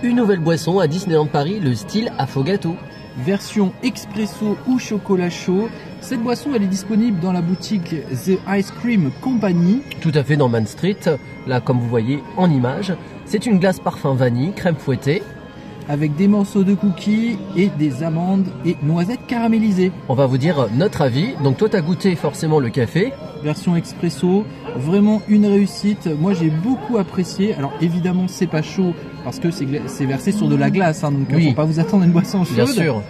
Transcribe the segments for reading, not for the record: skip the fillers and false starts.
une nouvelle boisson à Disneyland Paris, le style Affogato. Version expresso ou chocolat chaud. Cette boisson, elle est disponible dans la boutique The Ice Cream Company. Tout à fait dans Main Street, là comme vous voyez en image. C'est une glace parfum vanille, crème fouettée. Avec des morceaux de cookies et des amandes et noisettes caramélisées. On va vous dire notre avis. Donc toi, tu as goûté forcément le café. Version expresso, vraiment une réussite. Moi, j'ai beaucoup apprécié. Alors évidemment, c'est pas chaud parce que c'est versé sur de la glace, hein, donc oui. Faut pas vous attendre à une boisson chaude. Bien sûr.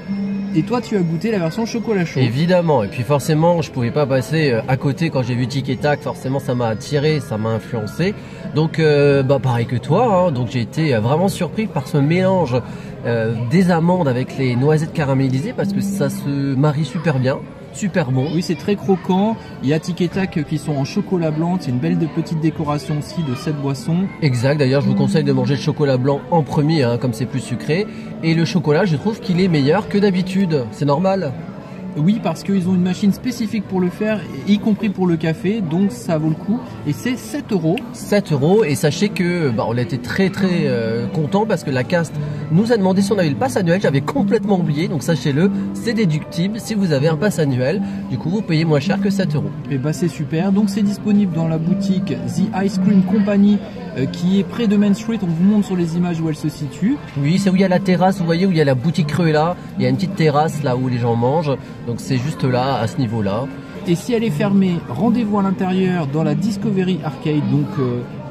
Et toi, tu as goûté la version chocolat chaud. Évidemment. Et puis forcément, je pouvais pas passer à côté quand j'ai vu Tic et Tac. Forcément, ça m'a attiré, ça m'a influencé. Donc, pareil que toi. Hein, donc, j'ai été vraiment surpris par ce mélange des amandes avec les noisettes caramélisées parce que ça se marie super bien. Super bon. Oui, c'est très croquant. Il y a Tic et Tac qui sont en chocolat blanc. C'est une belle petite décoration aussi de cette boisson. Exact. D'ailleurs, je vous conseille de manger le chocolat blanc en premier, hein, comme c'est plus sucré. Et le chocolat, je trouve qu'il est meilleur que d'habitude. C'est normal. Oui, parce qu'ils ont une machine spécifique pour le faire, y compris pour le café, donc ça vaut le coup. Et c'est 7 €. 7 €. Et sachez que on a été très content parce que la caste nous a demandé si on avait le pass annuel. J'avais complètement oublié, donc sachez-le, c'est déductible si vous avez un pass annuel. Du coup, vous payez moins cher que 7 €. Et bah c'est super. Donc c'est disponible dans la boutique The Ice Cream Company qui est près de Main Street. On vous montre sur les images où elle se situe. Oui, c'est où il y a la terrasse. Vous voyez où il y a la boutique Cruella. Il y a une petite terrasse là où les gens mangent. Donc c'est juste là, à ce niveau-là. Et si elle est fermée, rendez-vous à l'intérieur dans la Discovery Arcade, donc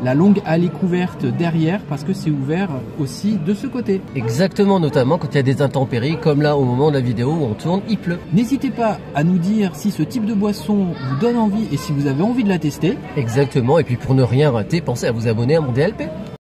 la longue allée couverte derrière, parce que c'est ouvert aussi de ce côté. Exactement, notamment quand il y a des intempéries, comme là au moment de la vidéo où on tourne, il pleut. N'hésitez pas à nous dire si ce type de boisson vous donne envie et si vous avez envie de la tester. Exactement, et puis pour ne rien rater, pensez à vous abonner à mon DLP.